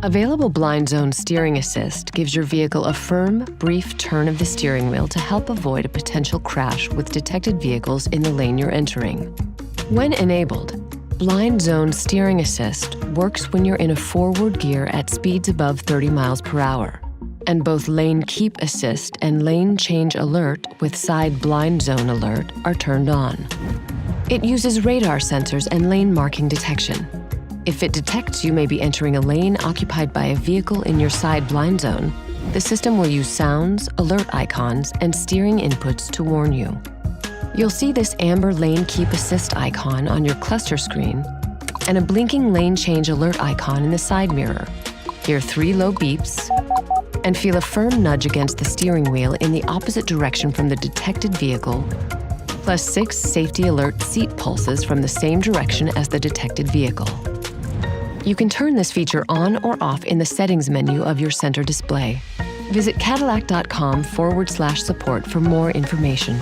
Available blind zone steering assist gives your vehicle a firm, brief turn of the steering wheel to help avoid a potential crash with detected vehicles in the lane you're entering. When enabled, blind zone steering assist works when you're in a forward gear at speeds above 30 miles per hour, and both lane keep assist and lane change alert with side blind zone alert are turned on. It uses radar sensors and lane marking detection. If it detects you may be entering a lane occupied by a vehicle in your side blind zone, the system will use sounds, alert icons, and steering inputs to warn you. You'll see this amber lane keep assist icon on your cluster screen and a blinking lane change alert icon in the side mirror. Hear 3 low beeps and feel a firm nudge against the steering wheel in the opposite direction from the detected vehicle, plus 6 safety alert seat pulses from the same direction as the detected vehicle. You can turn this feature on or off in the settings menu of your center display. Visit Cadillac.com/support for more information.